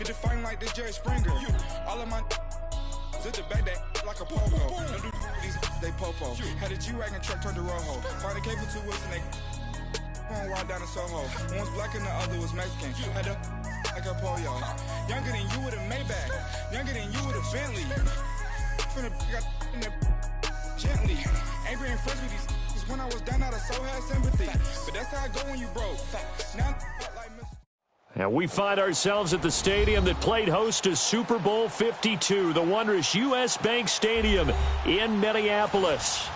Get the fighting like the Jerry Springer. All of my zip the back that like a pogo. Don't do these, they popo. Had a G-Wagon truck turned to Rojo. Find a cable 2 wheels and they going wild down in Soho. One was black and the other was Mexican. Had a like a polio. Younger than you with a Maybach. Younger than you with a Bentley. From the got in the gently. Ain't being friends with these. Cause when I was down, I so had sympathy. But that's how I go when you broke. Now like And we find ourselves at the stadium that played host to Super Bowl 52, the wondrous U.S. Bank Stadium in Minneapolis.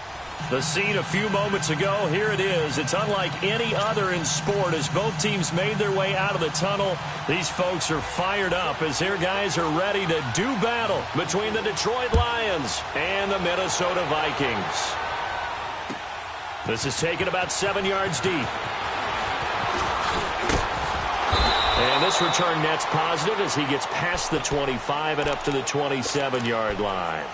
The scene a few moments ago, here it is. It's unlike any other in sport as both teams made their way out of the tunnel. These folks are fired up as their guys are ready to do battle between the Detroit Lions and the Minnesota Vikings. This is taken about 7 yards deep. And this return net's positive as he gets past the 25 and up to the 27-yard line.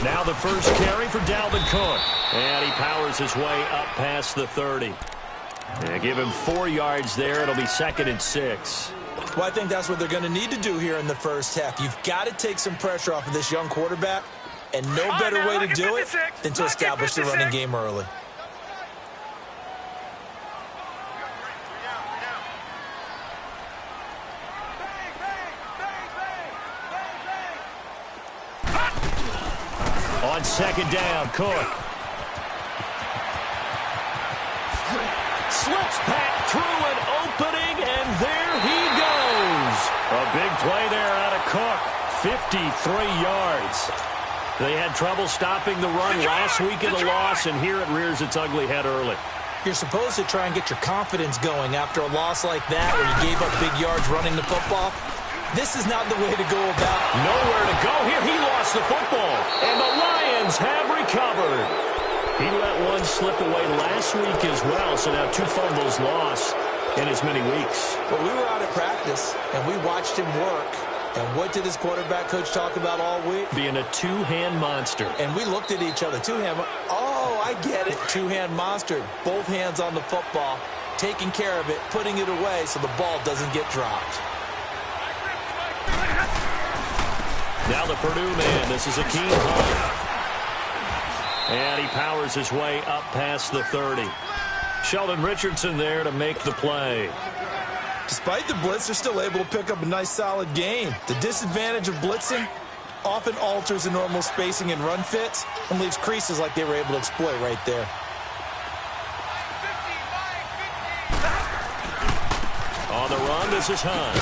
Now the first carry for Dalvin Cook. And he powers his way up past the 30. And give him 4 yards there. It'll be 2nd and 6. Well, I think that's what they're going to need to do here in the first half. You've got to take some pressure off of this young quarterback. And no better way to do it than to establish the running game early. On 2nd down, Cook. Slips back through an opening, and there he goes. A big play there out of Cook. 53 yards. They had trouble stopping the run last week in the loss, and here it rears its ugly head early. You're supposed to try and get your confidence going after a loss like that where you gave up big yards running the football. This is not the way to go about it. Nowhere to go here. He lost the football, and the Lions have recovered. He let one slip away last week as well, so now 2 fumbles lost in as many weeks. But we were out at practice, and we watched him work. And what did his quarterback coach talk about all week? Being a two-hand monster. And we looked at each other. Two-hand. Oh, I get it. Two-hand monster. Both hands on the football, taking care of it, putting it away so the ball doesn't get dropped. Now the Purdue man. This is Akeem Hunt. And he powers his way up past the 30. Sheldon Richardson there to make the play. Despite the blitz, they're still able to pick up a nice, solid gain. The disadvantage of blitzing often alters the normal spacing and run fits and leaves creases like they were able to exploit right there. On the run, this is Hunt.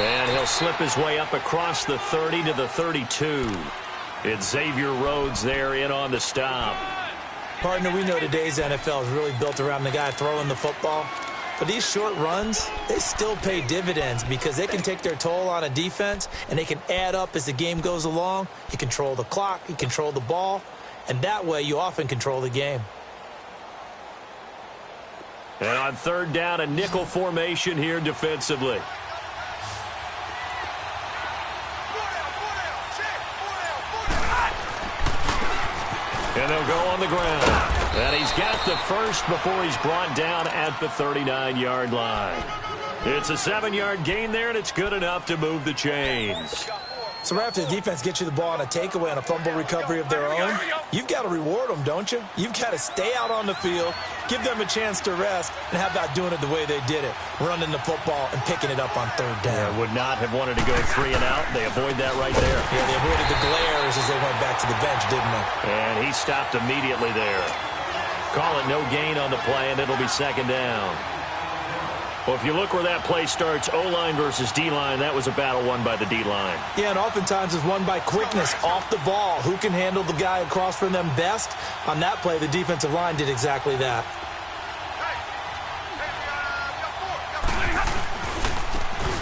And he'll slip his way up across the 30 to the 32. It's Xavier Rhodes there in on the stop. Partner, we know today's NFL is really built around the guy throwing the football. But these short runs, they still pay dividends because they can take their toll on a defense and they can add up as the game goes along. You control the clock, you control the ball, and that way you often control the game. And on 3rd down, a nickel formation here defensively. And they'll go on the ground. And he's got the first before he's brought down at the 39-yard line. It's a 7-yard gain there, and it's good enough to move the chains. So right after the defense gets you the ball on a takeaway on a fumble recovery of their own, you've got to reward them, don't you? You've got to stay out on the field, give them a chance to rest, and how about doing it the way they did it, running the football and picking it up on 3rd down. Yeah, would not have wanted to go 3 and out. They avoid that right there. Yeah, they avoided the glares as they went back to the bench, didn't they? And he stopped immediately there. Call it no gain on the play, and it'll be 2nd down. Well, if you look where that play starts, O-line versus D-line, that was a battle won by the D-line. Yeah, and oftentimes it's won by quickness off the ball. Who can handle the guy across from them best? On that play, the defensive line did exactly that.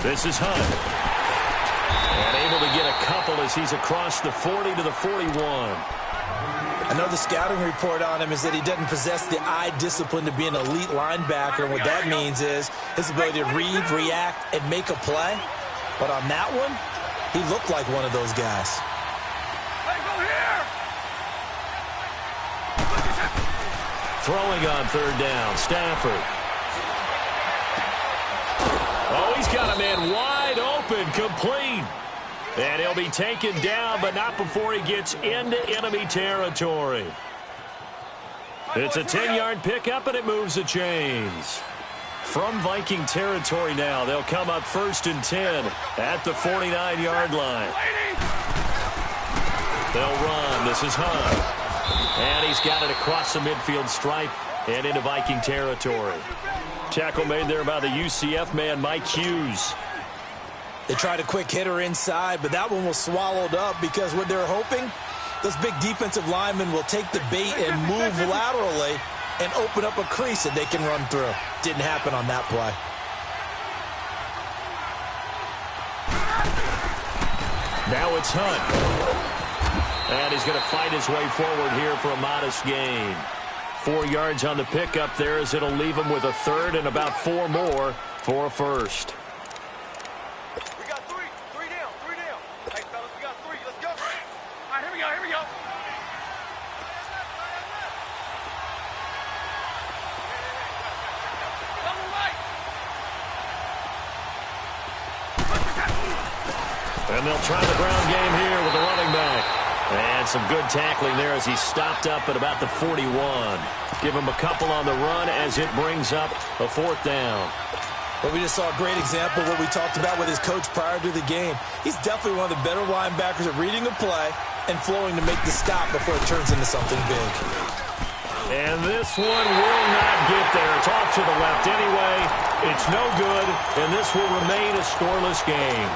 This is Hunt. And able to get a couple as he's across the 40 to the 41. And know the scouting report on him is that he doesn't possess the eye discipline to be an elite linebacker. And what that means is his ability to read, react, and make a play. But on that one, he looked like one of those guys. Throwing on third down, Stafford. Oh, he's got a man wide open, complete. And he'll be taken down, but not before he gets into enemy territory. It's a 10-yard pickup, and it moves the chains. From Viking territory now, they'll come up 1st and 10 at the 49-yard line. They'll run. This is Hunt. And he's got it across the midfield stripe and into Viking territory. Tackle made there by the UCF man, Mike Hughes. They tried a quick hitter inside, but that one was swallowed up because what they're hoping, those big defensive linemen will take the bait and move laterally and open up a crease that they can run through. Didn't happen on that play. Now it's Hunt. And he's going to fight his way forward here for a modest gain. 4 yards on the pickup there as it'll leave him with a third and about 4 more for a first. And they'll try the ground game here with the running back. And some good tackling there as he stopped up at about the 41. Give him a couple on the run as it brings up a 4th down. But we just saw a great example of what we talked about with his coach prior to the game. He's definitely one of the better linebackers at reading a play and flowing to make the stop before it turns into something big. And this one will not get there. It's off to the left anyway. It's no good, and this will remain a scoreless game.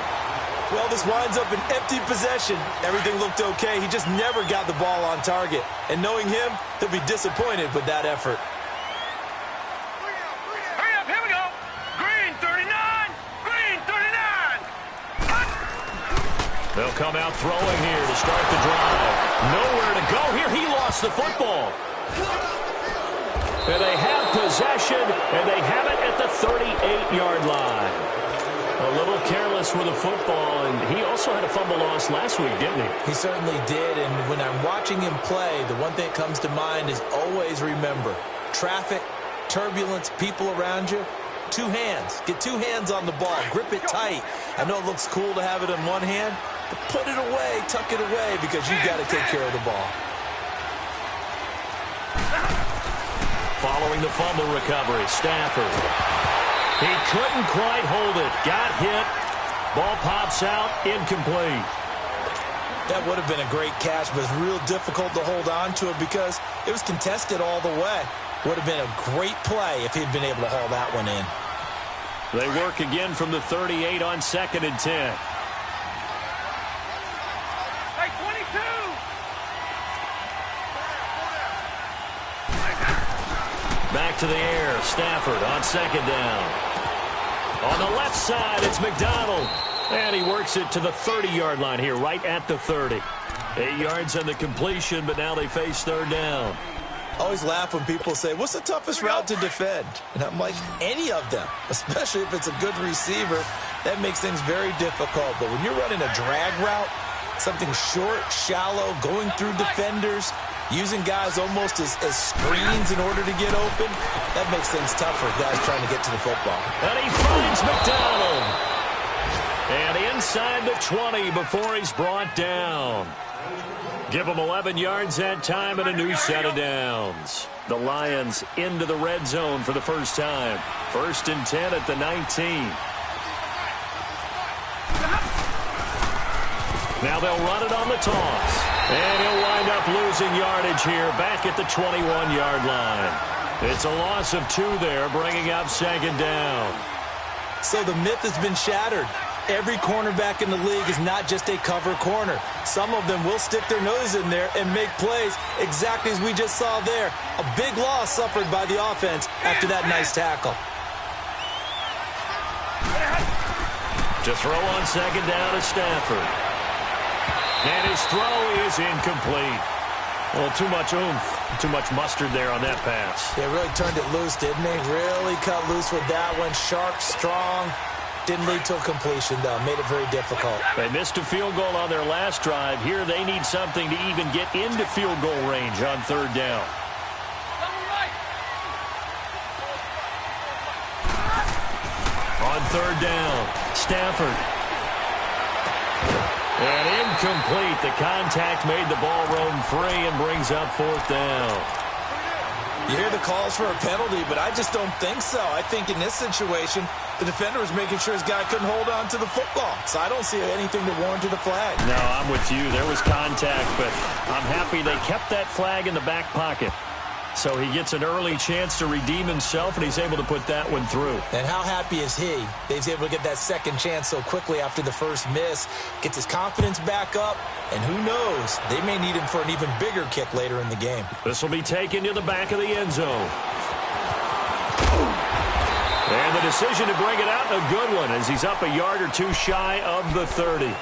Well, this winds up an empty possession. Everything looked okay. He just never got the ball on target. And knowing him, he'll be disappointed with that effort. Hurry up, here we go. Green 39, green 39. They'll come out throwing here to start the drive. Nowhere to go here. He lost the football. And they have possession, and they have it at the 38-yard line. A little careless with the football, and he also had a fumble loss last week, didn't he? He certainly did, and when I'm watching him play, the one thing that comes to mind is always remember, traffic, turbulence, people around you, 2 hands. Get 2 hands on the ball. Grip it tight. I know it looks cool to have it in one hand, but put it away, tuck it away, because you've got to take care of the ball. Following the fumble recovery, Stafford. He couldn't quite hold it. Got hit. Ball pops out. Incomplete. That would have been a great catch, but it's real difficult to hold on to it because it was contested all the way. Would have been a great play if he'd been able to haul that one in. They work again from the 38 on 2nd and 10. Hey, 22. Back to the air. Stafford on 2nd down. On the left side, it's McDonald. And he works it to the 30-yard line here, right at the 30. 8 yards on the completion, but now they face 3rd down. I always laugh when people say, what's the toughest route to defend? And I'm like, any of them, especially if it's a good receiver. That makes things very difficult. But when you're running a drag route, something short, shallow, going through defenders, using guys almost as screens in order to get open, that makes things tough for guys trying to get to the football. And he finds McDonald. And inside the 20 before he's brought down. Give him 11 yards that time and a new set of downs. The Lions into the red zone for the first time. 1st and 10 at the 19. Now they'll run it on the toss. And he'll wind up losing yardage here back at the 21-yard line. It's a loss of 2 there, bringing up 2nd down. So the myth has been shattered. Every cornerback in the league is not just a cover corner. Some of them will stick their nose in there and make plays exactly as we just saw there. A big loss suffered by the offense after that nice tackle. To throw on 2nd down is Stafford. And his throw is incomplete. Well, too much oomph, too much mustard there on that pass. They really turned it loose, didn't they? Really cut loose with that one. Sharp, strong. Didn't lead to a completion, though. Made it very difficult. They missed a field goal on their last drive. Here they need something to even get into field goal range on third down. On third down, Stafford. And incomplete. The contact made the ball roam free and brings up fourth down. You hear the calls for a penalty, but I just don't think so. I think in this situation, the defender was making sure his guy couldn't hold on to the football. So I don't see anything that warranted a flag. No, I'm with you. There was contact, but I'm happy they kept that flag in the back pocket. So he gets an early chance to redeem himself, and he's able to put that one through. And how happy is he? He's able to get that second chance so quickly after the first miss. Gets his confidence back up, and who knows? They may need him for an even bigger kick later in the game. This will be taken to the back of the end zone. And the decision to bring it out, a good one, as he's up a yard or two shy of the 30.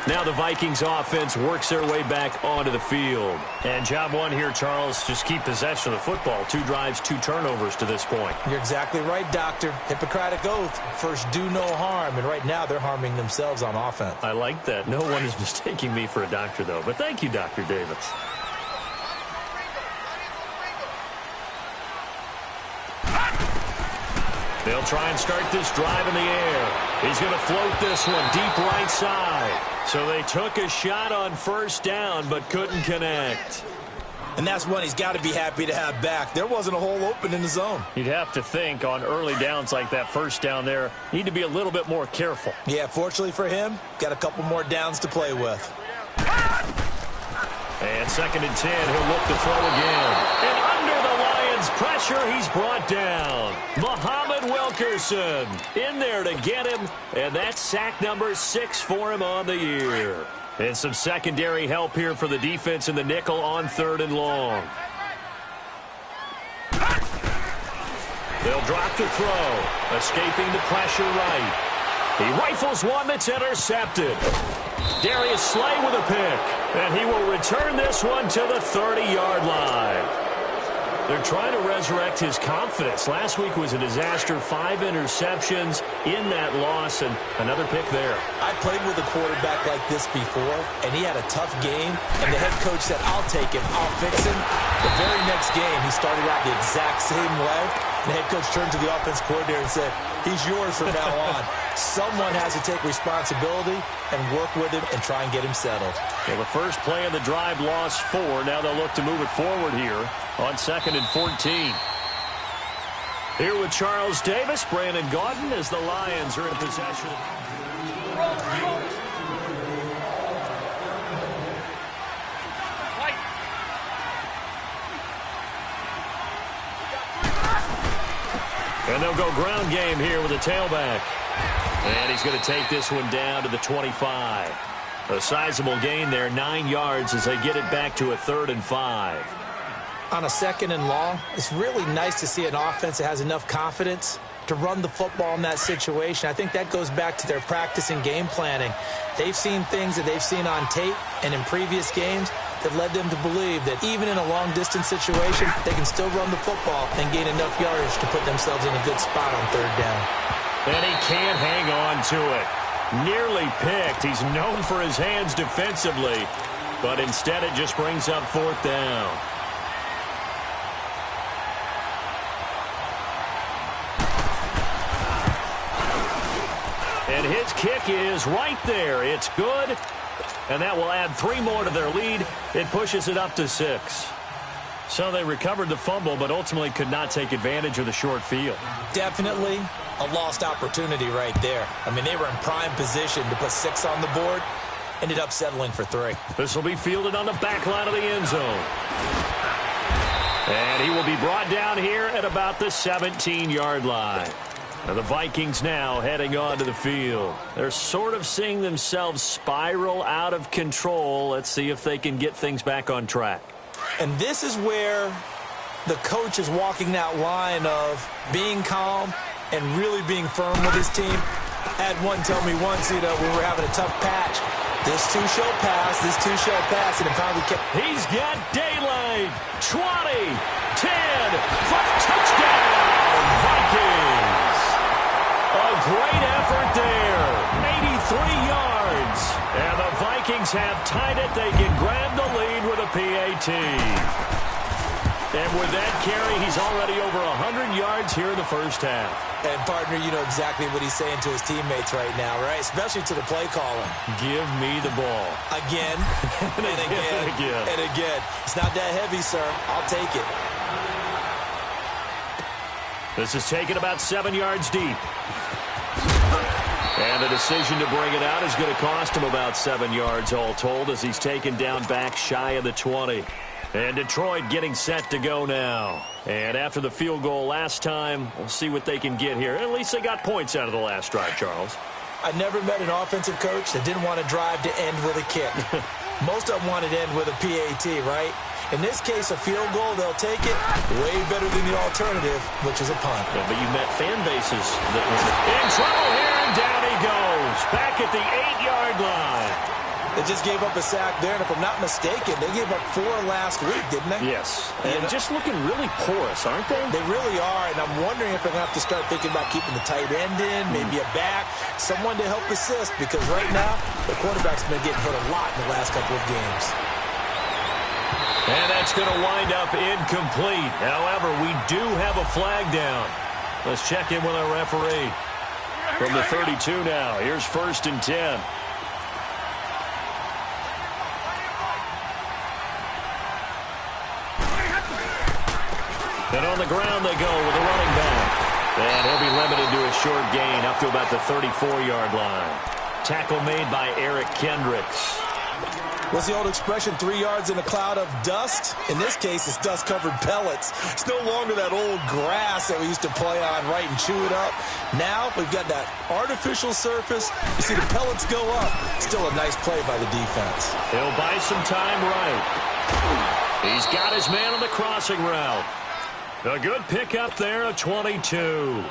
Now the Vikings offense works their way back onto the field. And job one here, Charles, just keep possession of the football. 2 drives, 2 turnovers to this point. You're exactly right, Doctor. Hippocratic oath. First, do no harm. And right now, they're harming themselves on offense. I like that. No one is mistaking me for a doctor, though. But thank you, Dr. Davis. They'll try and start this drive in the air. He's going to float this one deep right side. So they took a shot on first down, but couldn't connect. And that's one he's got to be happy to have back. There wasn't a hole open in the zone. You'd have to think on early downs like that first down there, need to be a little bit more careful. Yeah, fortunately for him, got a couple more downs to play with. And 2nd and 10, he'll look to throw again. And under the Lions' pressure, he's brought down. Muhammad Wilkerson in there to get him, and that's sack number 6 for him on the year. And some secondary help here for the defense in the nickel on 3rd and long. They'll drop to throw, escaping the pressure right. He rifles one that's intercepted. Darius Slay with a pick, and he will return this one to the 30-yard line. They're trying to resurrect his confidence. Last week was a disaster, 5 interceptions in that loss, and another pick there. I played with a quarterback like this before, and he had a tough game, and the head coach said, I'll take him, I'll fix him. The very next game, he started out the exact same way, and the head coach turned to the offense coordinator and said, he's yours from now on. Someone has to take responsibility and work with him and try and get him settled. Well, the first play of the drive lost 4. Now they'll look to move it forward here on 2nd and 14. Here with Charles Davis, Brandon Gaudin, as the Lions are in possession. And they'll go ground game here with a tailback. And he's going to take this one down to the 25. A sizable gain there, 9 yards as they get it back to a 3rd and 5. On a 2nd and long, it's really nice to see an offense that has enough confidence to run the football in that situation. I think that goes back to their practice and game planning. They've seen things that they've seen on tape and in previous games that led them to believe that even in a long-distance situation, they can still run the football and gain enough yardage to put themselves in a good spot on 3rd down. And he can't hang on to it. Nearly picked. He's known for his hands defensively, but instead it just brings up 4th down. And his kick is right there. It's good. And that will add 3 more to their lead. It pushes it up to 6. So they recovered the fumble, but ultimately could not take advantage of the short field. Definitely a lost opportunity right there. I mean, they were in prime position to put 6 on the board. Ended up settling for 3. This will be fielded on the back line of the end zone. And he will be brought down here at about the 17-yard line. And the Vikings now heading onto the field. They're sort of seeing themselves spiral out of control. Let's see if they can get things back on track. And this is where the coach is walking that line of being calm and really being firm with his team. I had one tell me once, when we were having a tough patch, this too shall pass, and it finally kept. He's got daylight inside. 20, 10, for touchdown, Vikings. A great effort there. 83 yards. And the Vikings have tied it. They can grab the lead with a PAT. And with that carry, he's already over 100 yards here in the first half. And, partner, you know exactly what he's saying to his teammates right now, right? Especially to the play caller. Give me the ball. Again, and again, and again. It's not that heavy, sir. I'll take it. This is taken about 7 yards deep. And the decision to bring it out is going to cost him about 7 yards all told as he's taken down back shy of the 20. And Detroit getting set to go now. And after the field goal last time, we'll see what they can get here. At least they got points out of the last drive, Charles. I never met an offensive coach that didn't want to drive to end with a kick. Most of them wanted to end with a PAT, right? In this case, a field goal, they'll take it way better than the alternative, which is a punt. Yeah, but you met fan bases that was in trouble here, and down he goes. Back at the 8-yard line. They just gave up a sack there, and if I'm not mistaken, they gave up 4 last week, didn't they? Yes. And just looking really porous, aren't they? They really are, and I'm wondering if they're going to have to start thinking about keeping the tight end in, maybe a back, someone to help assist, because right now, the quarterback's been getting hurt a lot in the last couple of games. And that's going to wind up incomplete. However, we do have a flag down. Let's check in with our referee. From the 32 now, here's 1st and 10. And on the ground they go with a running back. And he'll be limited to a short gain up to about the 34-yard line. Tackle made by Eric Kendricks. What's the old expression, 3 yards in a cloud of dust? In this case, it's dust-covered pellets. It's no longer that old grass that we used to play on, right, and chew it up. Now we've got that artificial surface. You see the pellets go up. Still a nice play by the defense. He'll buy some time right. He's got his man on the crossing route. A good pickup there, a 22.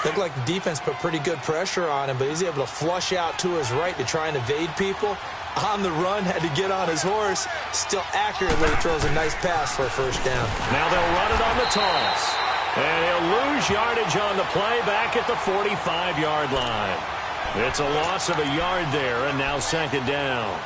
Looked like the defense put pretty good pressure on him, but he's able to flush out to his right to try and evade people. On the run, had to get on his horse. Still accurately throws a nice pass for a first down. Now they'll run it on the toss. And he'll lose yardage on the play back at the 45-yard line. It's a loss of a yard there, and now 2nd down.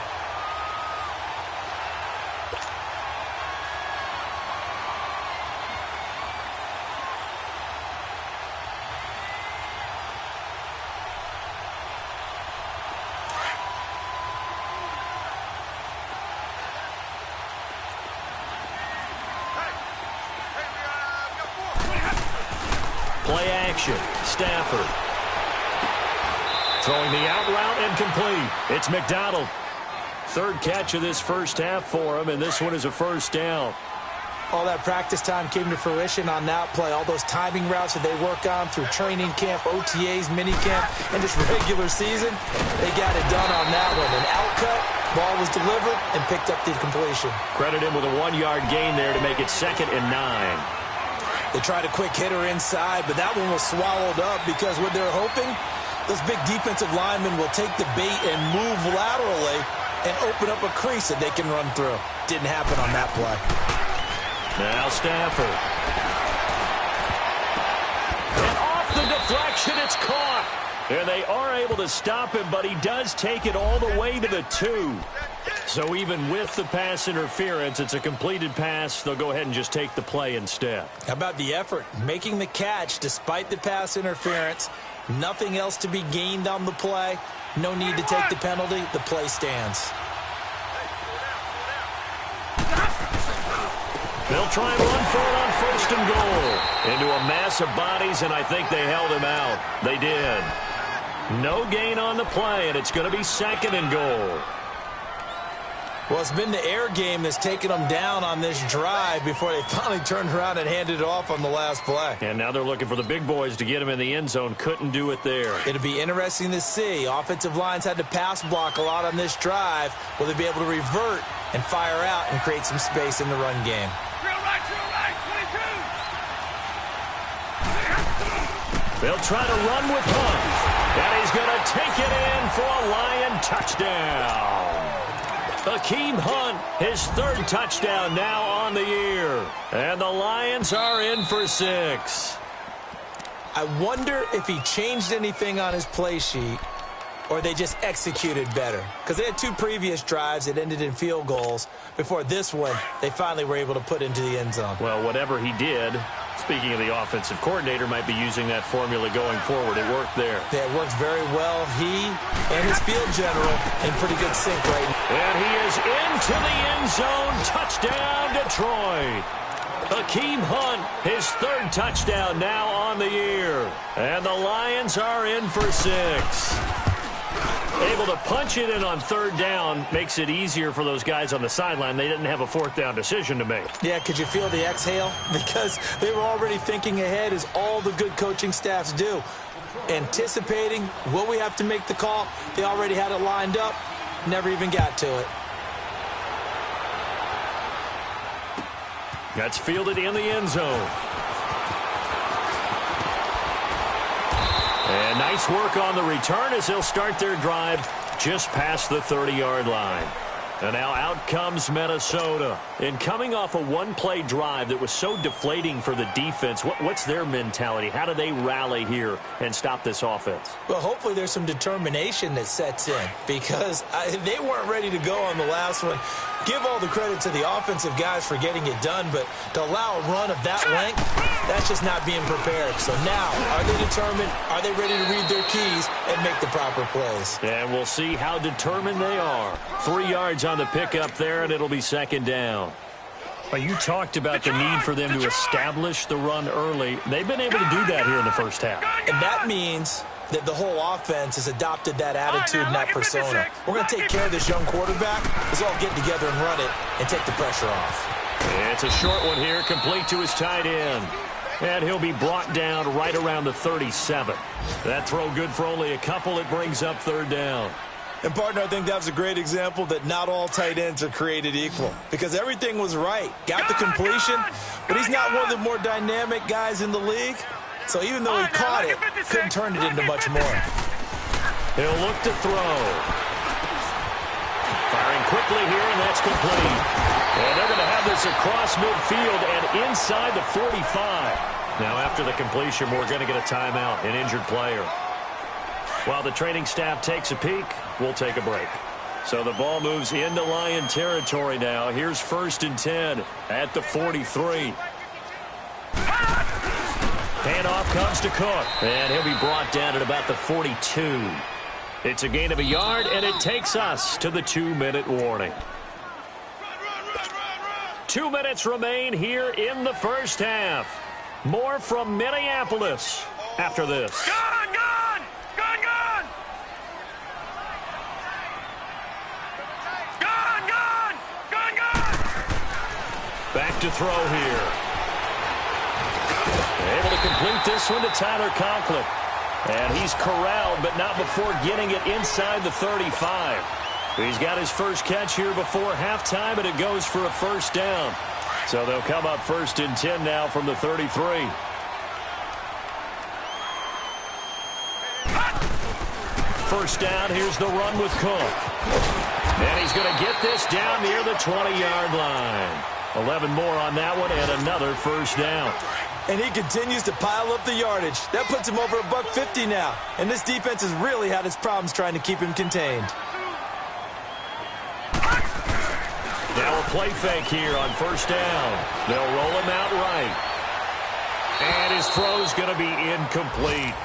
Play action. Stafford. Throwing the out route and complete. It's McDonald. 3rd catch of this first half for him, and this one is a first down. All that practice time came to fruition on that play. All those timing routes that they work on through training camp, OTAs, minicamp, and just regular season, they got it done on that one. An out cut, ball was delivered, and picked up the completion. Credit him with a 1-yard gain there to make it 2nd and 9. They tried a quick hitter inside, but that one was swallowed up because what they're hoping, those big defensive linemen will take the bait and move laterally and open up a crease that they can run through. Didn't happen on that play. Now Stafford. And off the deflection, it's caught. And they are able to stop him, but he does take it all the way to the 2. So even with the pass interference, it's a completed pass. They'll go ahead and just take the play instead. How about the effort? Making the catch despite the pass interference. Nothing else to be gained on the play. No need to take the penalty. The play stands. They'll try and run for it on 1st and goal. Into a mass of bodies, and I think they held him out. They did. No gain on the play, and it's going to be 2nd and goal. Well, it's been the air game that's taken them down on this drive before they finally turned around and handed it off on the last play. And now they're looking for the big boys to get him in the end zone. Couldn't do it there. It'll be interesting to see. Offensive lines had to pass block a lot on this drive. Will they be able to revert and fire out and create some space in the run game? Drill right, 22. They'll try to run with Hunt. And he's going to take it in for a Lion touchdown. Akeem Hunt, his third touchdown now on the year. And the Lions are in for 6. I wonder if he changed anything on his play sheet or they just executed better. Because they had 2 previous drives that ended in field goals. Before this one, they finally were able to put into the end zone. Well, whatever he did, speaking of the offensive coordinator, might be using that formula going forward. It worked there. Yeah, it worked very well. He and his field general in pretty good sync right now. And he is into the end zone. Touchdown, Detroit. Akeem Hunt, his third touchdown now on the year. And the Lions are in for 6. Able to punch it in on third down makes it easier for those guys on the sideline. They didn't have a fourth down decision to make. Yeah, could you feel the exhale? Because they were already thinking ahead, as all the good coaching staffs do. Anticipating, will we have to make the call? They already had it lined up, never even got to it. That's fielded in the end zone. And nice work on the return as they'll start their drive just past the 30-yard line. And now out comes Minnesota. And coming off a one-play drive that was so deflating for the defense, what's their mentality? How do they rally here and stop this offense? Well, hopefully there's some determination that sets in, because they weren't ready to go on the last one. Give all the credit to the offensive guys for getting it done, but to allow a run of that length, that's just not being prepared. So now, are they determined? Are they ready to read their keys and make the proper plays? And we'll see how determined they are. 3 yards on the pickup there, and it'll be second down. Well, you talked about the need for them to establish the run early. They've been able to do that here in the first half. And that means that the whole offense has adopted that attitude and that persona. We're going to take care of this young quarterback. Let's all get together and run it and take the pressure off. It's a short one here, complete to his tight end. And he'll be brought down right around the 37. That throw good for only a couple. It brings up third down. And, partner, I think that was a great example that not all tight ends are created equal, because everything was right. Got the completion, but he's not one of the more dynamic guys in the league. So even though he caught it, couldn't turn it into much more. He'll look to throw. Firing quickly here, and that's complete. And they're going to have this across midfield and inside the 45. Now, after the completion, we're going to get a timeout, an injured player. While the training staff takes a peek, we'll take a break. So the ball moves into Lion territory now. Here's 1st and 10 at the 43. Handoff comes to Cook, and he'll be brought down at about the 42. It's a gain of a yard, and it takes us to the 2-minute warning. 2 minutes remain here in the first half. More from Minneapolis after this. Gone, gone! Gone, gone! Gone, gone! Gone, gone! Back to throw here. Able to complete this one to Tyler Conklin. And he's corralled, but not before getting it inside the 35. He's got his first catch here before halftime, and it goes for a first down. So they'll come up 1st and 10 now from the 33. First down, here's the run with Cook. And he's going to get this down near the 20-yard line. 11 more on that one, and another first down. And he continues to pile up the yardage. That puts him over $150 now. And this defense has really had its problems trying to keep him contained. Now a play fake here on first down. They'll roll him out right. And his throw's going to be incomplete.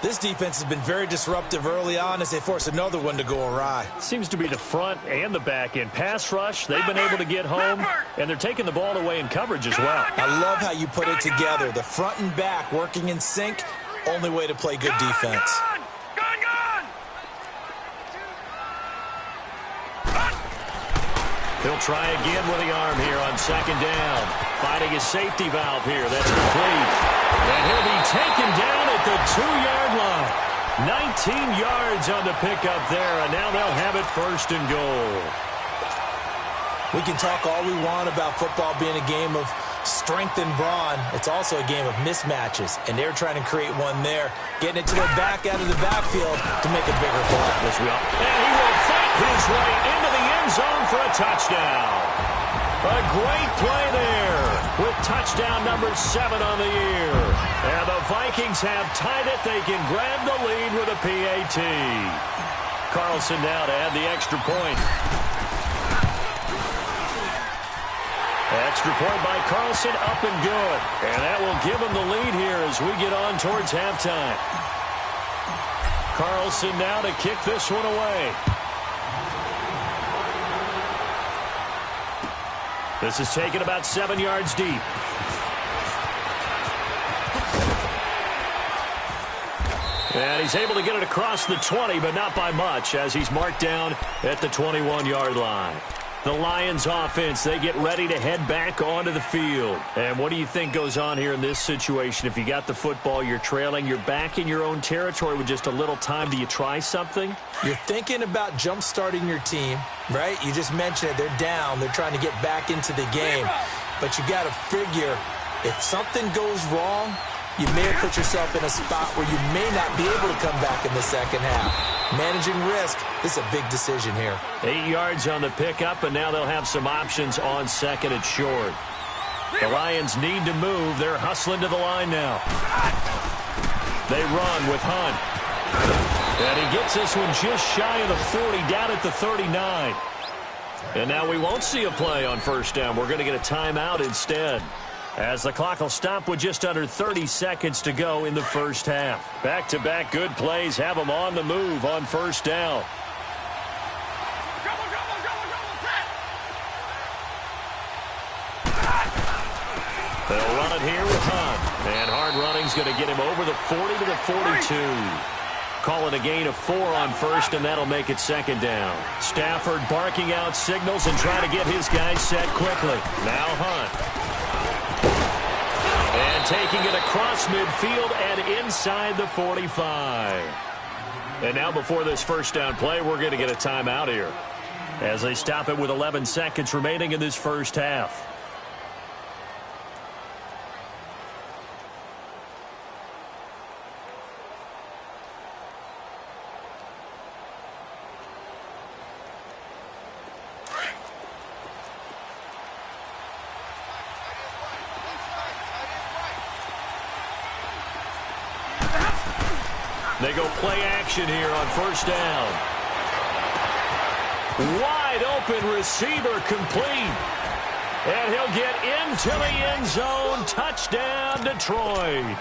This defense has been very disruptive early on as they force another one to go awry. Seems to be the front and the back end. Pass rush, they've been able to get home, and they're taking the ball away in coverage as well. I love how you put it together. The front and back working in sync, only way to play good defense. Gone, gone! He'll try again with the arm here on second down. Finding his safety valve here. That's complete. And he'll be taken down at the 2-yard line. 19 yards on the pickup there, and now they'll have it 1st and goal. We can talk all we want about football being a game of strength and brawn. It's also a game of mismatches, and they're trying to create one there, getting it to their back out of the backfield to make a bigger play. And he will fight his way into the end end zone for a touchdown. A great play there with touchdown number 7 on the year. And the Vikings have tied it. They can grab the lead with a PAT. Carlson now to add the extra point. Extra point by Carlson, up and good. And that will give him the lead here as we get on towards halftime. Carlson now to kick this one away. This is taken about 7 yards deep. And he's able to get it across the 20, but not by much, as he's marked down at the 21-yard line. The Lions offense, they get ready to head back onto the field. And what do you think goes on here in this situation? If you got the football, you're trailing, you're back in your own territory with just a little time. Do you try something? You're thinking about jump-starting your team, right? You just mentioned it. They're down. They're trying to get back into the game. But you got to figure, if something goes wrong, you may have put yourself in a spot where you may not be able to come back in the second half. Managing risk, this is a big decision here. 8 yards on the pickup, and now they'll have some options on second and short. The Lions need to move. They're hustling to the line now. They run with Hunt. And he gets this one just shy of the 40, down at the 39. And now we won't see a play on first down. We're going to get a timeout instead, as the clock will stop with just under 30 seconds to go in the first half. Back-to-back good plays have them on the move on first down. They'll run it here with Hunt. And hard running's going to get him over the 40 to the 42. Call it a gain of 4 on first, and that'll make it second down. Stafford barking out signals and trying to get his guys set quickly. Now Hunt. And taking it across midfield and inside the 45. And now before this first down play, we're going to get a timeout here, as they stop it with 11 seconds remaining in this first half. They go play action here on first down. Wide open receiver complete. And he'll get into the end zone. Touchdown, Detroit.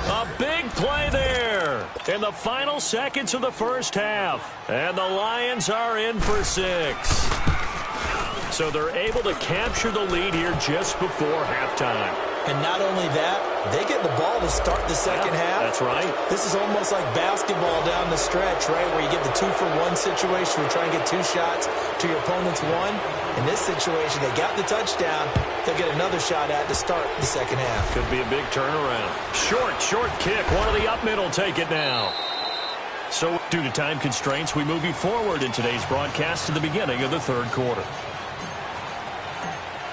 A big play there in the final seconds of the first half. And the Lions are in for 6. So they're able to capture the lead here just before halftime. And not only that, they get the ball to start the second half. That's right. This is almost like basketball down the stretch, right, where you get the 2-for-1 situation where you try and get 2 shots to your opponent's 1. In this situation, they got the touchdown. They'll get another shot at to start the second half. Could be a big turnaround. Short kick. One of the up middle take it now. So due to time constraints, we move you forward in today's broadcast to the beginning of the third quarter.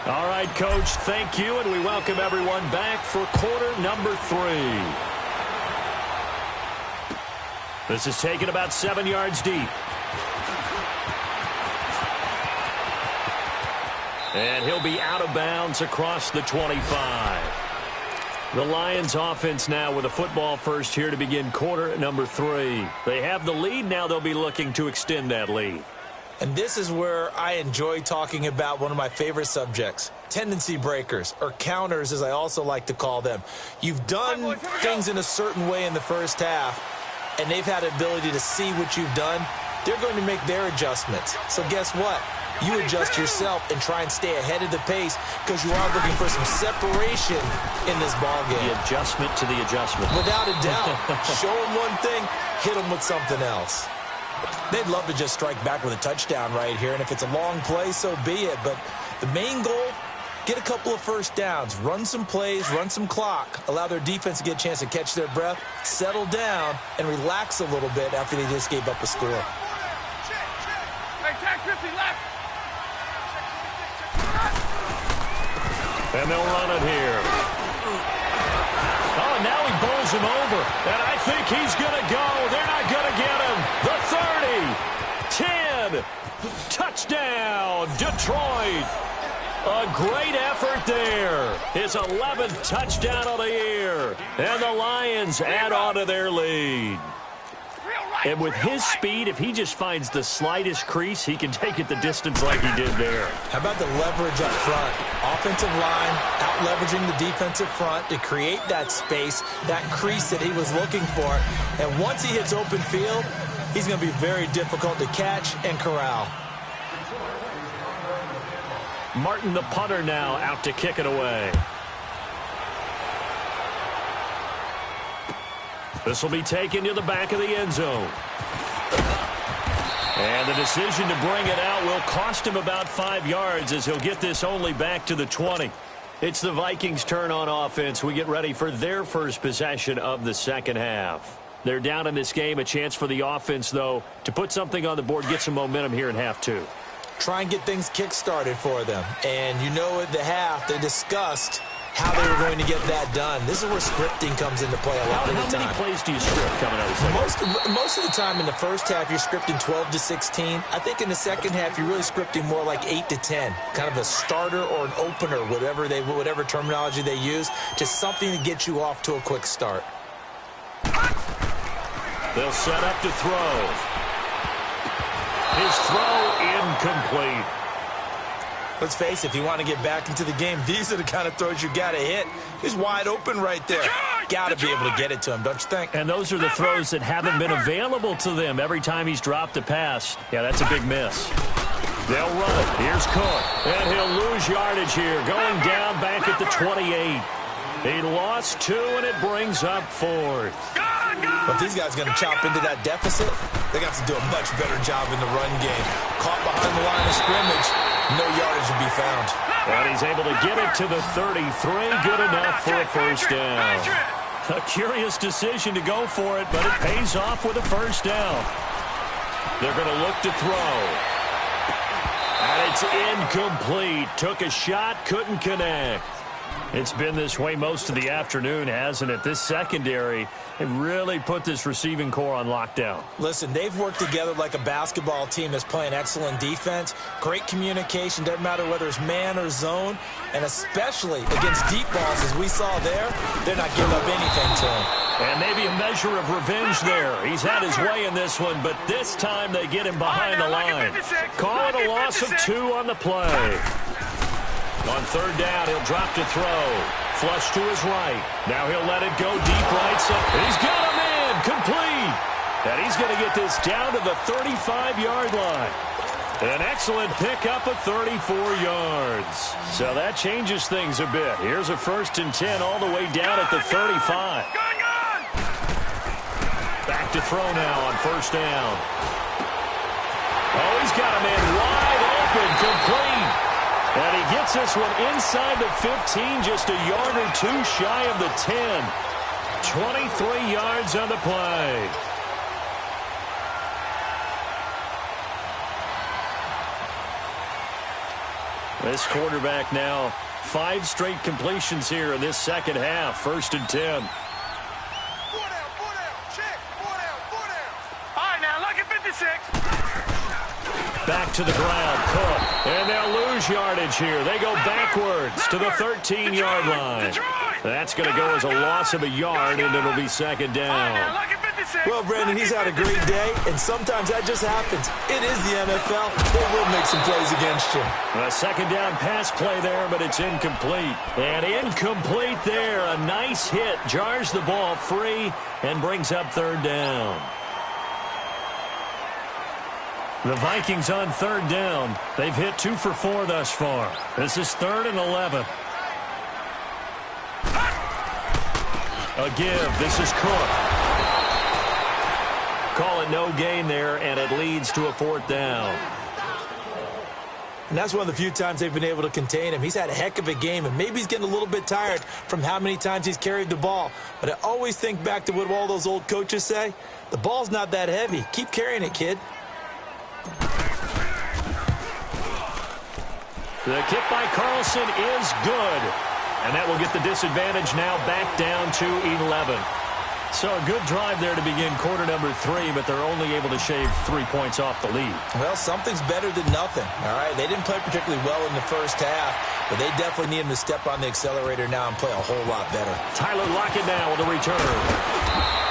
All right, Coach, thank you, and we welcome everyone back for quarter number 3. This is taken about 7 yards deep. And he'll be out of bounds across the 25. The Lions offense now with a football first here to begin quarter number 3. They have the lead. Now they'll be looking to extend that lead. And this is where I enjoy talking about one of my favorite subjects, tendency breakers, or counters as I also like to call them. You've done things in a certain way in the first half, and they've had the ability to see what you've done. They're going to make their adjustments. So guess what? You adjust yourself and try and stay ahead of the pace because you are looking for some separation in this ballgame. The adjustment to the adjustment. Without a doubt. Show them one thing, hit them with something else. They'd love to just strike back with a touchdown right here, and if it's a long play, so be it. But the main goal, get a couple of first downs, run some plays, run some clock, allow their defense to get a chance to catch their breath, settle down, and relax a little bit after they just gave up a score. And they'll run it here. Oh, and now he bowls him over. And I think he's going to go. They're not going to get him. The 30, 10, Touchdown, Detroit. A great effort there. His 11th touchdown of the year. And the Lions add on to their lead. And with his speed, if he just finds the slightest crease, he can take it the distance like he did there. How about the leverage up front? Offensive line out-leveraging the defensive front to create that space, that crease that he was looking for. And once he hits open field, he's going to be very difficult to catch and corral. Martin, the punter, now out to kick it away. This will be taken to the back of the end zone. And the decision to bring it out will cost him about 5 yards as he'll get this only back to the 20. It's the Vikings' turn on offense. We get ready for their first possession of the second half. They're down in this game. A chance for the offense, though, to put something on the board, get some momentum here in half two. Try and get things kick-started for them. And you know at the half, they discussed how they were going to get that done. This is where scripting comes into play a lot of the time. How many plays do you script coming out of the second half? Most of the time in the first half, you're scripting 12 to 16. I think in the second half, you're really scripting more like 8 to 10. Kind of a starter or an opener, whatever terminology they use. Just something to get you off to a quick start. They'll set up to throw. His throw incomplete. Let's face it, if you want to get back into the game, these are the kind of throws you got to hit. He's wide open right there. Got to be able to get it to him, don't you think? And those are the throws that haven't been available to them every time he's dropped a pass. Yeah, that's a big miss. They'll run it. Here's Cook. And he'll lose yardage here, going down back at the 28. He lost 2, and it brings up 4th. But if these guys are going to chop into that deficit, they got to do a much better job in the run game. Caught behind the line of scrimmage, no yardage to be found. And he's able to get it to the 33. Good enough for a first down. A curious decision to go for it, but it pays off with a first down. They're going to look to throw. And it's incomplete. Took a shot, couldn't connect. It's been this way most of the afternoon, hasn't it? This secondary, they really put this receiving core on lockdown. Listen, they've worked together like a basketball team that's playing excellent defense. Great communication, doesn't matter whether it's man or zone. And especially against deep balls, as we saw there, they're not giving up anything to him. And maybe a measure of revenge there. He's had his way in this one, but this time they get him behind the line. Call it a loss of 2 on the play. On third down, he'll drop to throw. Flush to his right. Now he'll let it go deep right side. He's got him in. Complete. And he's going to get this down to the 35-yard line. An excellent pickup of 34 yards. So that changes things a bit. Here's a 1st and 10 all the way down at the 35. Back to throw now on first down. Oh, he's got him in wide open. Complete. And he gets this one inside the 15, just a yard or 2 shy of the 10. 23 yards on the play. This quarterback now, 5 straight completions here in this second half. 1st and 10. All right, now, look at 56. Back to the ground, Cook. And they'll lose yardage here. They go backwards to the 13-yard line. That's going to go as a loss of a yard, and it'll be second down. Well, Brandon, he's had a great day, and sometimes that just happens. It is the NFL. They will make some plays against you. A second down pass play there, but it's incomplete. And incomplete there. A nice hit. Jars the ball free and brings up third down. The Vikings on third down. They've hit 2 for 4 thus far. This is 3rd and 11. A give. This is Cook. Call it no gain there, and it leads to a 4th down. And that's one of the few times they've been able to contain him. He's had a heck of a game, and maybe he's getting a little bit tired from how many times he's carried the ball. But I always think back to what all those old coaches say. The ball's not that heavy. Keep carrying it, kid. The kick by Carlson is good. And that will get the disadvantage now back down to 11. So a good drive there to begin quarter number 3, but they're only able to shave 3 points off the lead. Well, something's better than nothing, all right? They didn't play particularly well in the first half, but they definitely need him to step on the accelerator now and play a whole lot better. Tyler Lockett now with a return.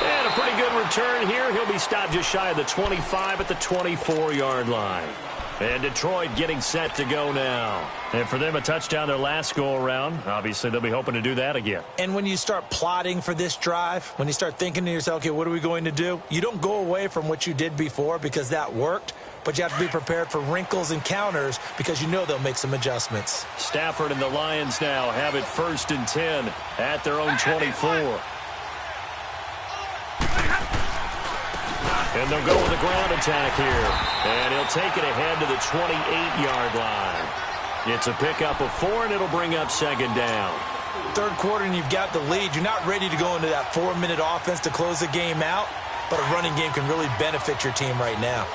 And a pretty good return here. He'll be stopped just shy of the 25 at the 24-yard line. And Detroit getting set to go now. And for them, a touchdown their last go-around. Obviously, they'll be hoping to do that again. And when you start plotting for this drive, when you start thinking to yourself, okay, what are we going to do? You don't go away from what you did before because that worked, but you have to be prepared for wrinkles and counters because you know they'll make some adjustments. Stafford and the Lions now have it 1st and 10 at their own 24. And they'll go with a ground attack here. And he'll take it ahead to the 28-yard line. It's a pickup of 4, and it'll bring up 2nd down. Third quarter, and you've got the lead. You're not ready to go into that 4-minute offense to close the game out, but a running game can really benefit your team right now.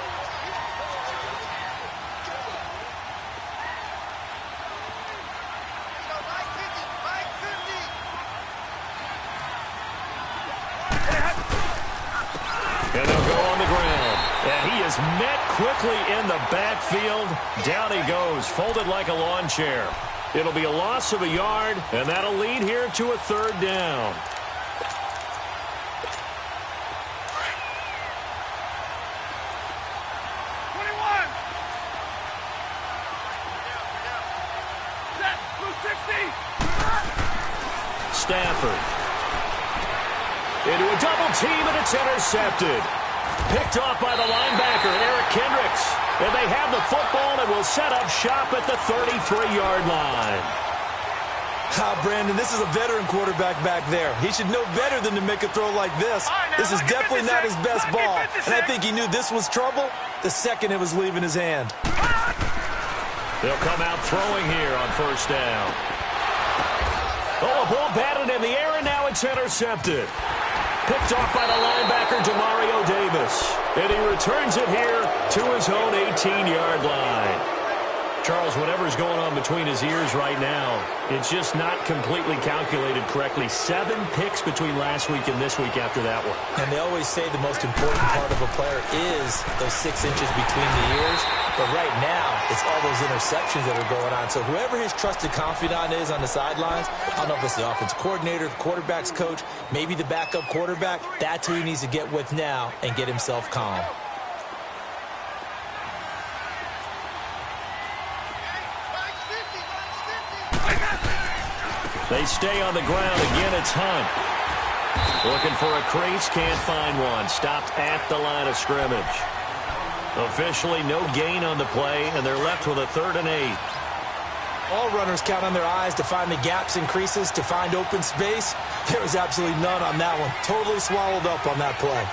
And they'll go on the ground. And he is met quickly in the backfield. Down he goes, folded like a lawn chair. It'll be a loss of a yard, and that'll lead here to a 3rd down. Stafford. Into a double team, and it's intercepted. Picked off by the linebacker, Eric Kendricks. And they have the football and will set up shop at the 33-yard line. Brandon, this is a veteran quarterback back there. He should know better than to make a throw like this. This is definitely not his best ball. And I think he knew this was trouble the second it was leaving his hand. They'll come out throwing here on 1st down. Oh, a ball batted in the air, and now it's intercepted. Picked off by the linebacker, Demario Davis. And he returns it here to his own 18-yard line. Charles, whatever's going on between his ears right now, it's just not completely calculated correctly. 7 picks between last week and this week after that one. And they always say the most important part of a player is those 6 inches between the ears. But right now, it's all those interceptions that are going on. So whoever his trusted confidant is on the sidelines, I don't know if it's the offensive coordinator, the quarterback's coach, maybe the backup quarterback, that's who he needs to get with now and get himself calm. They stay on the ground. Again, it's Hunt. Looking for a crease, can't find one. Stopped at the line of scrimmage. Officially no gain on the play, and they're left with a 3rd and 8. All runners count on their eyes to find the gaps and creases, to find open space. There was absolutely none on that one. Totally swallowed up on that play.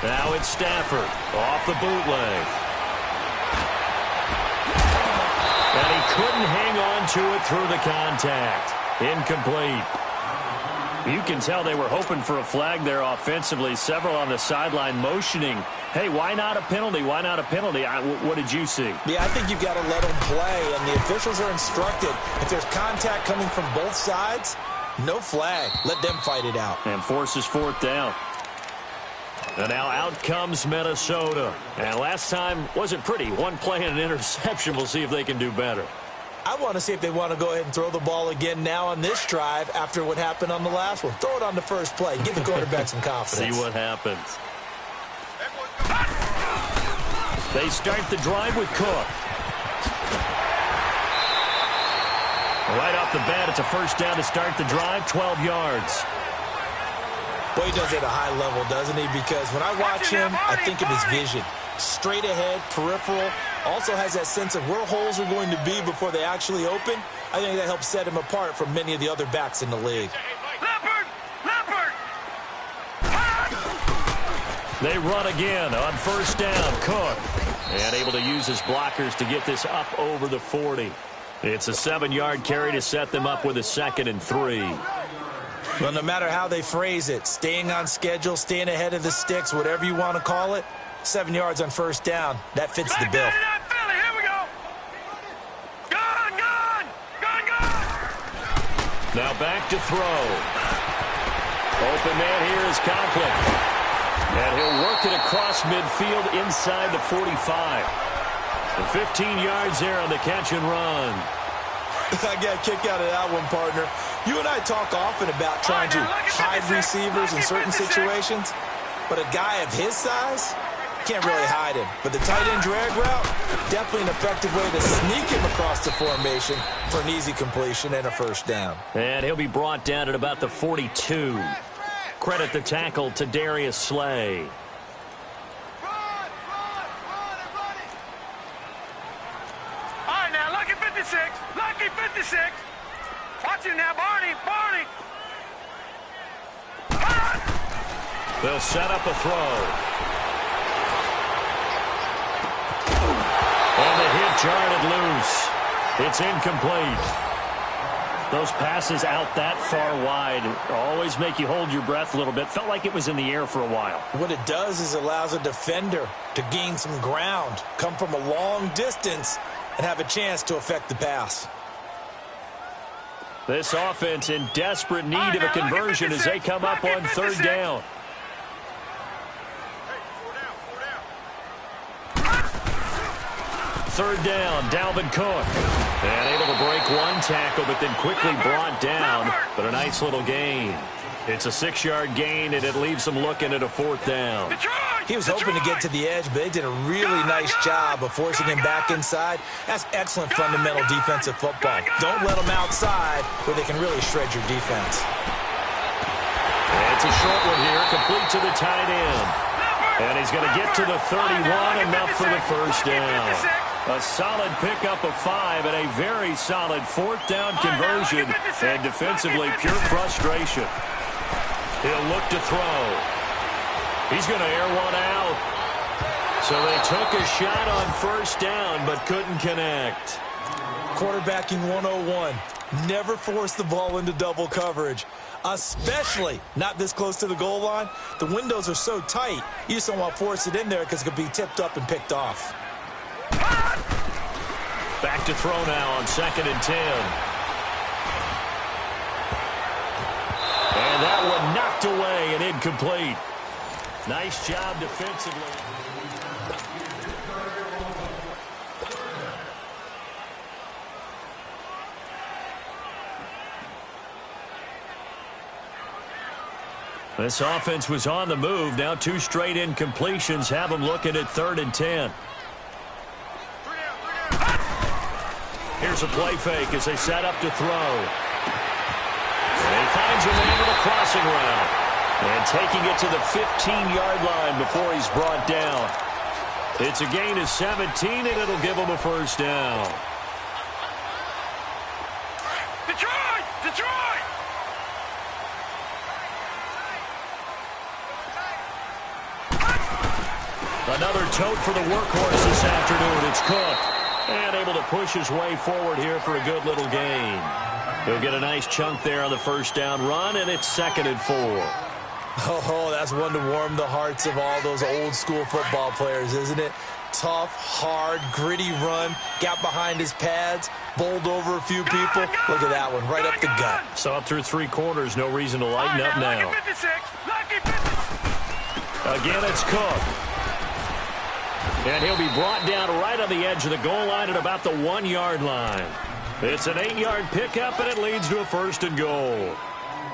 Now it's Stafford off the bootleg. And he couldn't hang on to it through the contact. Incomplete. You can tell they were hoping for a flag there offensively. Several on the sideline motioning, hey, why not a penalty? Why not a penalty? What did you see? Yeah, I think you've got to let them play, and the officials are instructed. If there's contact coming from both sides, no flag. Let them fight it out. And forces 4th down. And now out comes Minnesota. And last time wasn't pretty. 1 play and an interception. We'll see if they can do better. I want to see if they want to go ahead and throw the ball again now on this drive after what happened on the last one. Throw it on the first play. Give the quarterback some confidence. See what happens. They start the drive with Cook. Right off the bat, it's a 1st down to start the drive, 12 yards. Boy, he does it at a high level, doesn't he? Because when I watch him, I think of his vision. Straight ahead, peripheral. Also has that sense of where holes are going to be before they actually open. I think that helps set him apart from many of the other backs in the league. Leopard! They run again on 1st down. Cook. And able to use his blockers to get this up over the 40. It's a 7-yard carry to set them up with a 2nd and 3. Well, no matter how they phrase it, staying on schedule, staying ahead of the sticks, whatever you want to call it, 7 yards on 1st down, that fits the bill. Here we go. Gone. Now back to throw. Open man here is Conklin. And he'll work it across midfield inside the 45. And 15 yards there on the catch and run. I got a kick out of that one, partner. You and I talk often about trying to hide receivers in certain situations, but a guy of his size can't really hide him. But the tight end drag route, definitely an effective way to sneak him across the formation for an easy completion and a first down. And he'll be brought down at about the 42. Credit the tackle to Darius Slay. All right, now, lucky 56. Lucky 56. Watch it now, Barney. Barney. They'll set up a throw. And the hit jarred loose. It's incomplete. Those passes out that far wide always make you hold your breath a little bit. Felt like it was in the air for a while. What it does is allows a defender to gain some ground, come from a long distance, and have a chance to affect the pass. This offense in desperate need of a conversion as they come up on third down. Third down, Dalvin Cook. And able to break one tackle, but then quickly brought down. But a nice little gain. It's a 6-yard gain, and it leaves them looking at a fourth down. He was hoping to get to the edge, but they did a really nice job of forcing him back inside. That's excellent fundamental defensive football. Don't let them outside where they can really shred your defense. And it's a short one here, complete to the tight end. And he's going to get to the 31, enough for the first down. A solid pickup of 5 and a very solid fourth down conversion. And defensively, pure frustration. He'll look to throw. He's going to air one out. So they took a shot on first down, but couldn't connect. Quarterbacking 101. Never force the ball into double coverage, especially not this close to the goal line. The windows are so tight, you just don't want to force it in there because it could be tipped up and picked off. Back to throw now on 2nd and 10. And that one knocked away and incomplete. Nice job defensively. This offense was on the move. Now 2 straight incompletions have them looking at 3rd and 10. Here's a play fake as they set up to throw. And he finds a man with a crossing route. And taking it to the 15-yard line before he's brought down. It's a gain of 17, and it'll give him a first down. Detroit! Detroit! Another tote for the workhorse this afternoon. It's Cook. And able to push his way forward here for a good little gain. He'll get a nice chunk there on the first down run, and it's 2nd and 4. Oh, that's one to warm the hearts of all those old-school football players, isn't it? Tough, hard, gritty run, got behind his pads, bowled over a few people. Look at that one, right up the gut. Saw it through 3 quarters, no reason to lighten up now. Again, it's Cook. And he'll be brought down right on the edge of the goal line at about the 1-yard line. It's an 8-yard pickup, and it leads to a 1st and goal.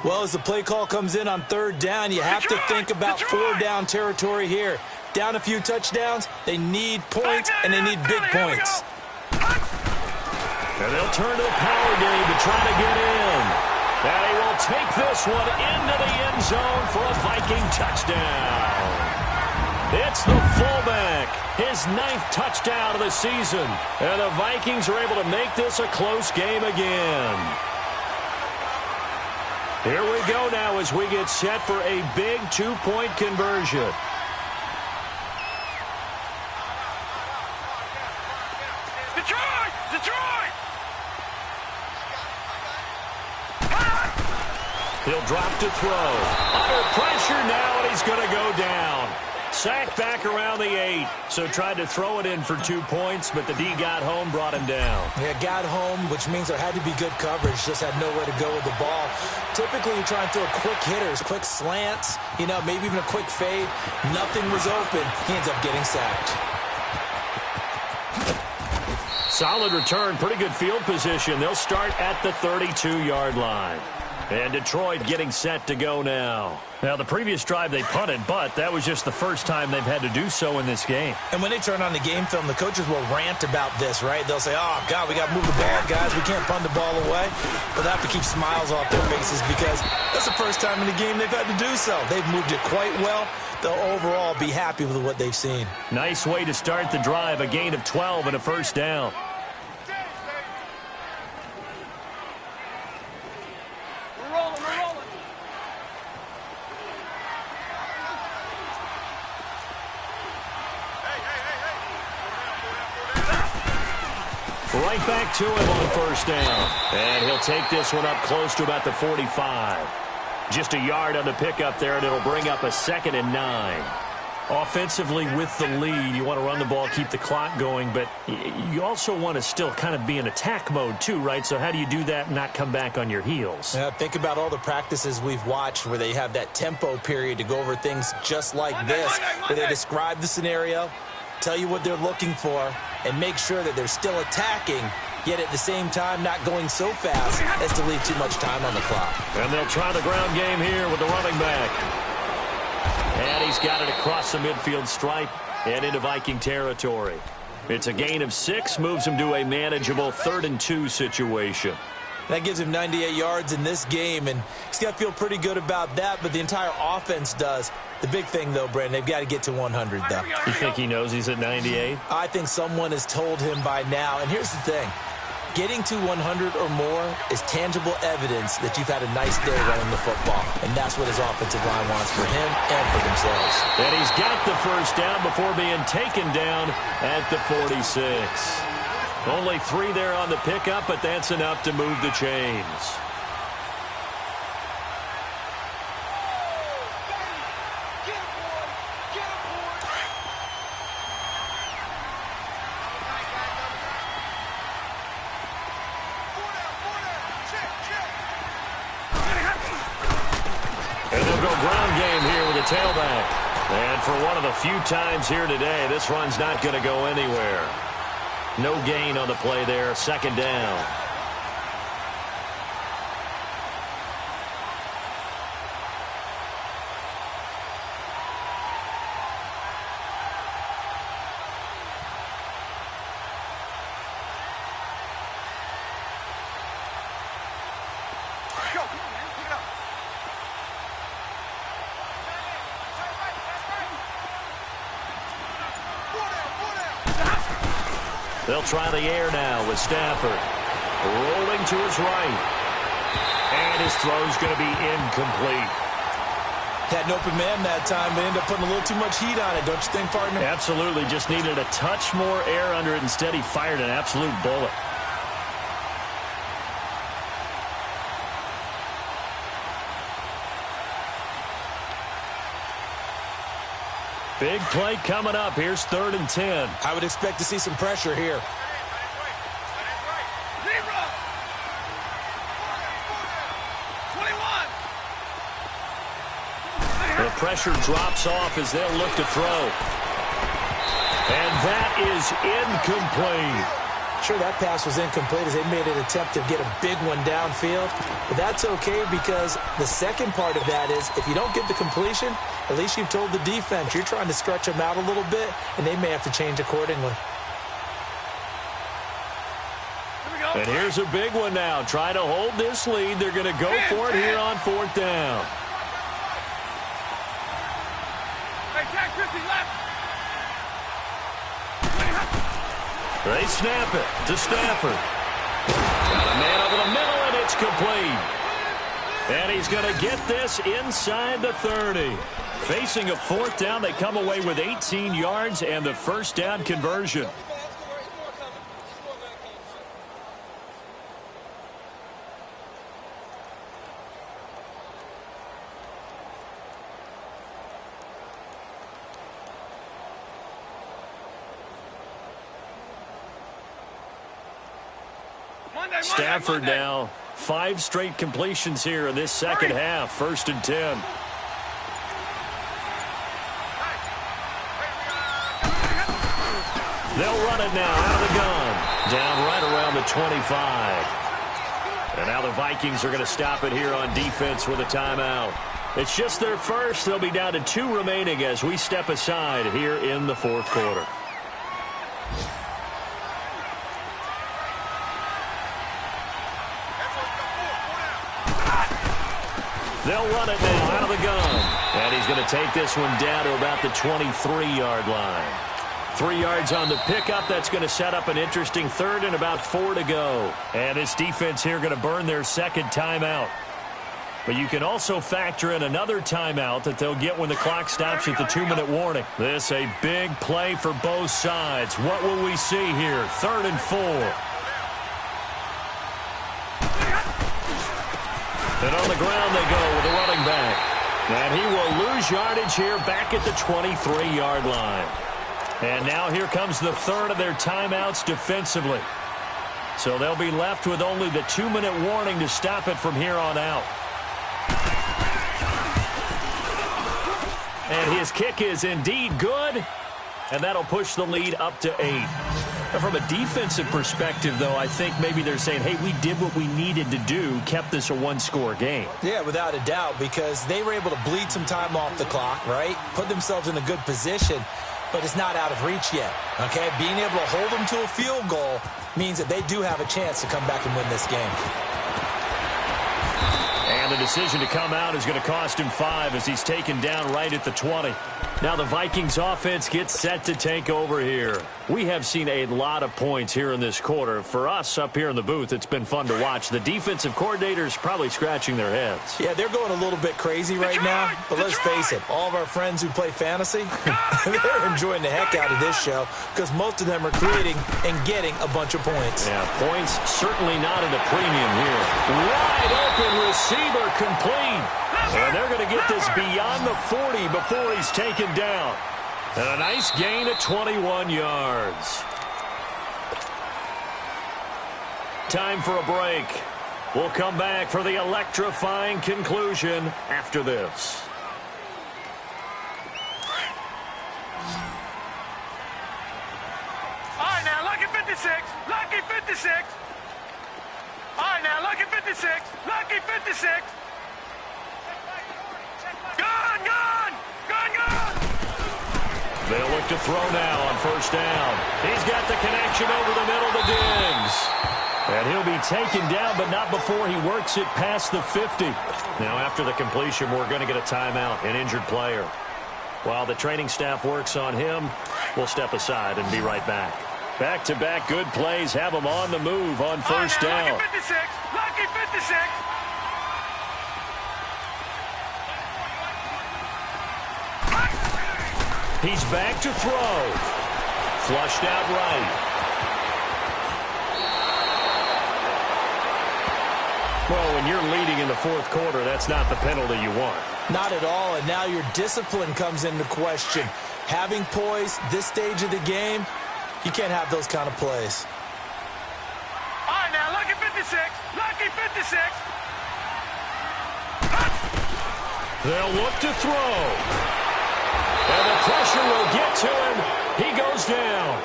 Well, as the play call comes in on 3rd down, you have to think about 4-down territory here. Down a few touchdowns, they need points, and they need big points. And they'll turn to the power game to try to get in. And he will take this one into the end zone for a Viking touchdown. It's the fullback, his 9th touchdown of the season. And the Vikings are able to make this a close game again. Here we go now as we get set for a big 2-point conversion. Detroit! Detroit! He'll drop to throw. Under pressure now, and he's going to go down. Sacked back around the 8. So tried to throw it in for 2 points, but the D got home, brought him down. Yeah, got home, which means there had to be good coverage. Just had nowhere to go with the ball. Typically, you're trying to throw quick hitters, quick slants, maybe even a quick fade. Nothing was open. He ends up getting sacked. Solid return, pretty good field position. They'll start at the 32-yard line. And Detroit getting set to go now. Now, the previous drive they punted, but that was just the first time they've had to do so in this game. And when they turn on the game film, the coaches will rant about this, right? They'll say, oh, God, we got to move the ball, guys. We can't punt the ball away. But they have to keep smiles off their faces because that's the first time in the game they've had to do so. They've moved it quite well. They'll overall be happy with what they've seen. Nice way to start the drive, a gain of 12 and a first down. Right back to him on first down. And he'll take this one up close to about the 45. Just a yard on the pickup there, and it'll bring up a 2nd and 9. Offensively with the lead, you want to run the ball, keep the clock going, but you also want to still kind of be in attack mode too, right? So how do you do that and not come back on your heels? Yeah, think about all the practices we've watched where they have that tempo period to go over things just like this, where they describe the scenario, tell you what they're looking for, and make sure that they're still attacking, yet at the same time not going so fast as to leave too much time on the clock. And they'll try the ground game here with the running back. And he's got it across the midfield stripe and into Viking territory. It's a gain of 6, moves him to a manageable 3rd and 2 situation. That gives him 98 yards in this game, and he's got to feel pretty good about that, but the entire offense does. The big thing, though, Brandon, they've got to get to 100, though. You think he knows he's at 98? I think someone has told him by now, and here's the thing. Getting to 100 or more is tangible evidence that you've had a nice day running the football, and that's what his offensive line wants for him and for themselves. And he's got the first down before being taken down at the 46. Only 3 there on the pickup, but that's enough to move the chains. And they'll go ground game here with a tailback. And for one of the few times here today, this run's not going to go anywhere. No gain on the play there, 2nd down. They'll try the air now with Stafford. Rolling to his right. And his throw's going to be incomplete. Had an open man that time, but ended up putting a little too much heat on it, don't you think, partner? Absolutely. Just needed a touch more air under it. Instead, he fired an absolute bullet. Big play coming up. Here's 3rd and 10. I would expect to see some pressure here. The pressure drops off as they'll look to throw. And that is incomplete. Sure, that pass was incomplete as they made an attempt to get a big one downfield. But that's okay because the second part of that is if you don't get the completion, at least you've told the defense you're trying to stretch them out a little bit, and they may have to change accordingly. And here's a big one now. Try to hold this lead. They're going to go for it here on 4th down. They snap it to Stafford. Got a man over the middle, and it's complete. And he's going to get this inside the 30. Facing a 4th down, they come away with 18 yards and the first down conversion. Stafford now 5 straight completions here in this second half. 1st and 10. They'll run it now out of the gun. Down right around the 25. And now the Vikings are going to stop it here on defense with a timeout. It's just their first. They'll be down to 2 remaining as we step aside here in the 4th quarter. They'll run it now out of the gun. And he's going to take this one down to about the 23-yard line. 3 yards on the pickup. That's going to set up an interesting 3rd and about 4 to go. And this defense here going to burn their 2nd timeout. But you can also factor in another timeout that they'll get when the clock stops at the 2-minute warning. This a big play for both sides. What will we see here? 3rd and 4. And on the ground they go with the running back. And he will lose yardage here back at the 23-yard line. And now here comes the 3rd of their timeouts defensively. So they'll be left with only the 2-minute warning to stop it from here on out. And his kick is indeed good. And that'll push the lead up to 8. And from a defensive perspective, though, I think maybe they're saying, hey, we did what we needed to do, kept this a 1-score game. Yeah, without a doubt, because they were able to bleed some time off the clock, right? Put themselves in a good position. But it's not out of reach yet, okay? Being able to hold them to a field goal means that they do have a chance to come back and win this game. And the decision to come out is going to cost him 5 as he's taken down right at the 20. Now the Vikings offense gets set to take over here. We have seen a lot of points here in this quarter. For us up here in the booth, it's been fun to watch. The defensive coordinators probably scratching their heads. Yeah, they're going a little bit crazy right now. But let's face it, all of our friends who play fantasy, they're enjoying the heck out of this show because most of them are creating and getting a bunch of points. Yeah, points certainly not at a premium here. Wide open receiver complete. And they're going to get this beyond the 40 before he's taken down. And a nice gain at 21 yards. Time for a break. We'll come back for the electrifying conclusion after this. All right, now, lucky 56. Lucky 56. All right, now, lucky 56. Lucky 56. Gun, gun! Gun, gun! They'll look to throw now on 1st down. He's got the connection over the middle to Diggs. And he'll be taken down, but not before he works it past the 50. Now, after the completion, we're going to get a timeout, an injured player. While the training staff works on him, we'll step aside and be right back. Back-to-back good plays have him on the move on 1st down. Lucky 56. Lucky 56. He's back to throw. Flushed out right. Well, when you're leading in the 4th quarter, that's not the penalty you want. Not at all, and now your discipline comes into question. Having poise this stage of the game, you can't have those kind of plays. All right, now, lucky 56. Lucky 56. They'll look to throw. And the pressure will get to him. He goes down.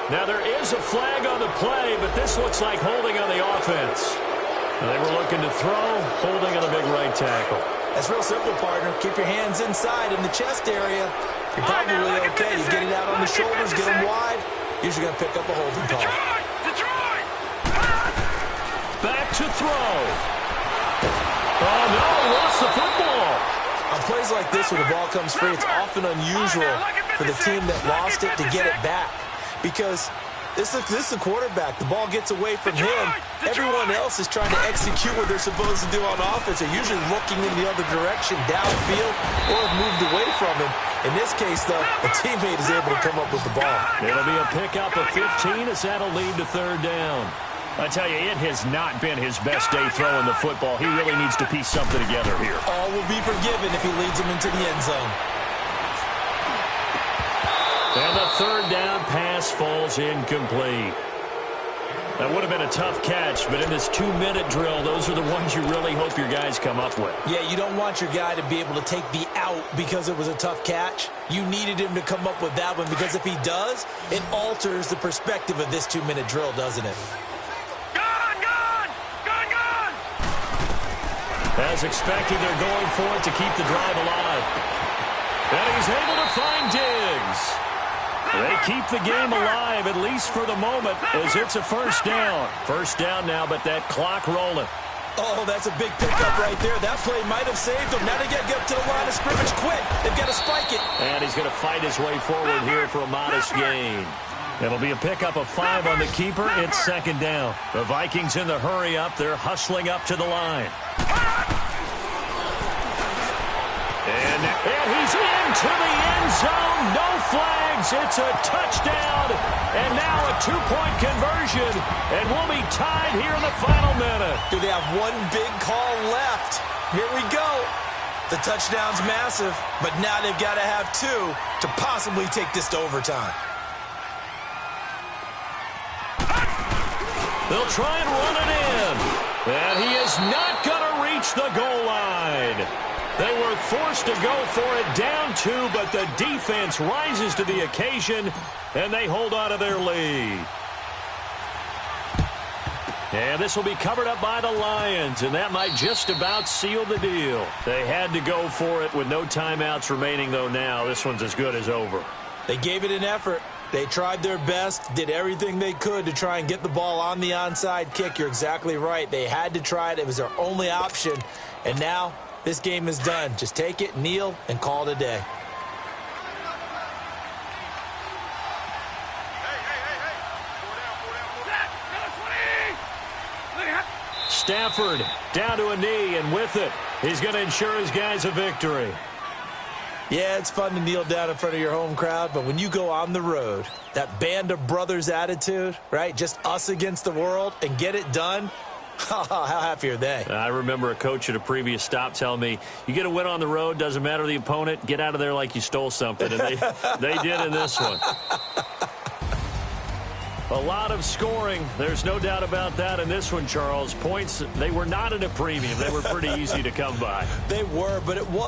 Now there is a flag on the play, but this looks like holding on the offense. They were looking to throw, holding on the big right tackle. That's real simple, partner. Keep your hands inside in the chest area. You're probably okay. You get it out on the shoulders, get them wide. Usually going to pick up a holding call. Detroit! Back to throw. Oh, no, lost the football. On plays like this where the ball comes free, it's often unusual for the team that lost it to get it back. Because this is the quarterback. The ball gets away from him. Everyone else is trying to execute what they're supposed to do on offense. They're usually looking in the other direction, downfield, or have moved away from him. In this case, though, a teammate is able to come up with the ball. It'll be a pickup of 15 as that'll lead to 3rd down. I tell you, it has not been his best day throwing the football. He really needs to piece something together here. All will be forgiven if he leads them into the end zone. And the 3rd down pass falls incomplete. That would have been a tough catch, but in this 2-minute drill, those are the ones you really hope your guys come up with. Yeah, you don't want your guy to be able to take the out because it was a tough catch. You needed him to come up with that one because if he does, it alters the perspective of this 2-minute drill, doesn't it? Gone! Gone! Gone! Gone! As expected, they're going for it to keep the drive alive. And he's able to find Diggs. They keep the game alive, at least for the moment, as it's a first down. First down now, but that clock rolling. Oh, that's a big pickup right there. That play might have saved them. Now they got to get up to the line of scrimmage quick. They've got to spike it. And he's going to fight his way forward here for a modest gain. It'll be a pickup of 5 on the keeper. It's second down. The Vikings in the hurry up. They're hustling up to the line. And he's into the end zone. No flags. It's a touchdown. And now a 2-point conversion. And we'll be tied here in the final minute. Do they have one big call left? Here we go. The touchdown's massive, but now they've got to have 2 to possibly take this to overtime. They'll try and run it in. And he is not going to reach the goal line. They were forced to go for it down 2, but the defense rises to the occasion, and they hold on to their lead. And this will be covered up by the Lions, and that might just about seal the deal. They had to go for it with no timeouts remaining, though now. This one's as good as over. They gave it an effort. They tried their best, did everything they could to try and get the ball on the onside kick. You're exactly right. They had to try it. It was their only option, and now this game is done. Just take it, kneel, and call it a day. Stafford down to a knee, and with it, he's going to ensure his guys a victory. Yeah, it's fun to kneel down in front of your home crowd, but when you go on the road, that band of brothers attitude, right, just us against the world, and get it done, how happy are they? I remember a coach at a previous stop telling me, you get a win on the road, doesn't matter the opponent, get out of there like you stole something. And they did in this one. A lot of scoring. There's no doubt about that in this one, Charles. Points, they were not at a premium. They were pretty easy to come by. They were, but it was.